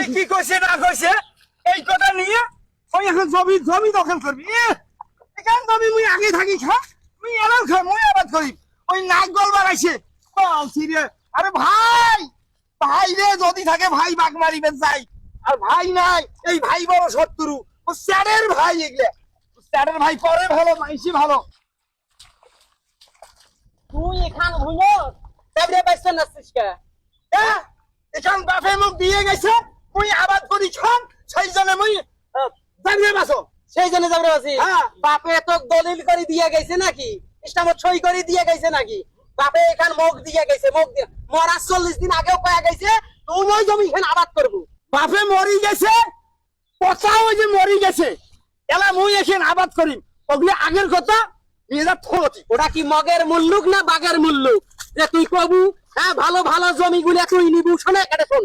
কি কইছে না কইছে এই কথা নিয়ে ওই এখন জমি দখল করবি এখান জমি মুই আগে থাকি খা মুই এলাম খা মুই আবাদ করি ওই নাক গল বাড়াইছে রে আরে ভাই ভাই রে যদি থাকে ভাই বাঘ মারিবেন যাই আর ভাই নাই এই ভাই বড় শত্রু ও স্যারের ভাই এগুলা স্যারের ভাই পরে ভালো মাইসি ভালো তুই এখান হইলো তাবরে বাইসন নাছিস কে এখান বাপে মুখ দিয়ে গেছে মুই আবাদ করি খান সেই জন্য মুই জানিয়ে বাসো সেই জন্য যাবরে আছি হ্যাঁ। বাপে তো দলিল করে দিয়ে গেছে নাকি ইসলামত সই করে দিয়ে গেছে নাকি বাপে এখান মুখ দিয়ে গেছে মুখ দিয়ে মরা 40 দিন আগেও কয়া গেছে তুই ওই জমি এখানে আবাদ করবো বাপে মরি গেছে পচাও যে মরি গেছে এলা মুই এখানে আবাদ করি ওগুলো আগের কথা নিজা থতি ওটা কি মগের মুল্লুক না বাগের মুল্লুক যে তুই কবু হ্যাঁ ভালো ভালো জমিগুলা তুই নিবু শোনে কেটে শোন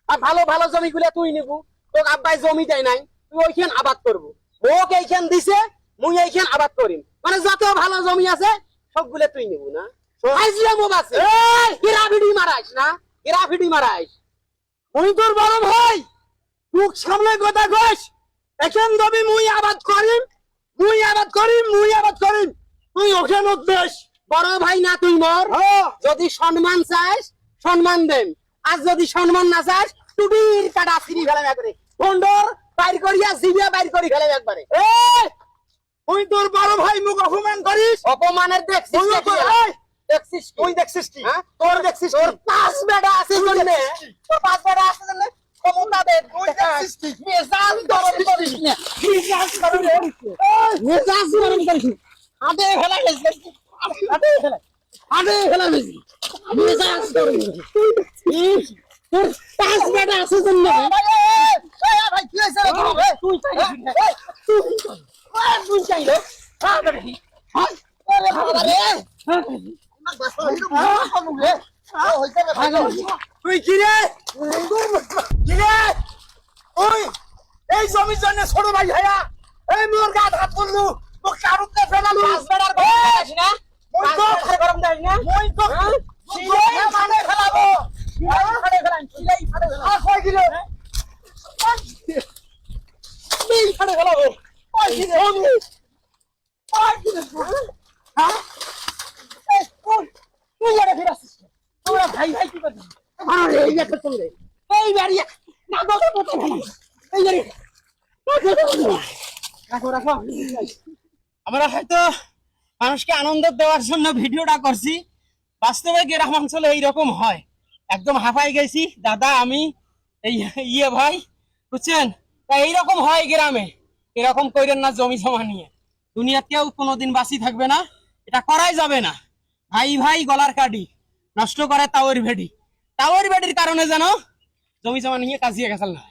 আর ভালো ভালো জমিগুলা তুই নিবু তোর আব্বাই জমি দেয় নাই তুই ওইখান আবাদ করবো মোক এইখান দিছে মুই এইখান আবাদ করিম মানে যত ভালো জমি আছে সবগুলা তুই নিবু না আইজিয়া মোব আছে গিরাফিডি মারাইস না গিরাফিডি মারাইস মুই তোর বড় ভাই মুখ সামনে কথা কইস এখন জমি মুই আবাদ করিম মুই আবাদ করিম মুই আবাদ করিম তুই ওখানে দেশ বড় ভাই না তুই মর হ্যাঁ যদি সম্মান চাস সম্মান দেন আর যদি সম্মান না চাস টুটির কাটা সিঁড়ি ফেলে একবারে ফন্ডর বাইর করিয়া জিবিয়া বাইর করি ফেলে একবারে তুই তোর বড় ভাই মুখ অপমান করিস অপমানের দেখছিস তুইও কি? তো- এই, দেখছিস কি? তুই দেখছিস কি হ্যাঁ? তোর দেখছিস তোর কি? পাঁচ বেটা আছে তুই জন্যে দেখছিস কি? তোর পাঁচ বেটা আছে জন্যে ক্ষমতা দে তুই দেখছিস কি? মেজাজ গরম করিস না মেজাজ গরম করিস না। মেজাজ গরম করিস না হাতে ফেলা গেছে হাতে ফেলা গেছে মেজাজ গরম করিস তোর পাঁচ বেটা আছে জন্যে ভাই কি হয়েছে রে তোর? তুই চাই তুই চাই তুই কি রে কি রে ওই এই জমির জন্য ছোট ভাই ভাইয়া এই মোর গাত হাত তুললু ও কারুতে ফেলালু মই তো গরম দেয় না মই তো সিলাই মানে ফেলাবো আর কই দিলে কই দিলে কই দিলে হ্যাঁ এই কোন তুই আরে ফিরাছিস তোরা ভাই ভাই কি করছিস আরে এই একটা সঙ্গে এই বাড়ি না দাও মতো এই বাড়ি রাখো রাখো আমরা হয়তো মানুষকে আনন্দ দেওয়ার জন্য ভিডিওটা করছি বাস্তবে গ্রাম অঞ্চলে এইরকম হয় একদম হাঁপাই গেছি দাদা আমি এই ইয়ে ভাই বুঝছেন তা এইরকম হয় গ্রামে এরকম কইরেন না জমি জমা নিয়ে দুনিয়াতেও কোনোদিন বাঁচি থাকবে না এটা করাই যাবে না ভাই ভাই গলার কাটি নষ্ট করে তাওয়ার ভেড়ি কারণে যেন জমি জমা নিয়ে কাজিয়ে গেছাল না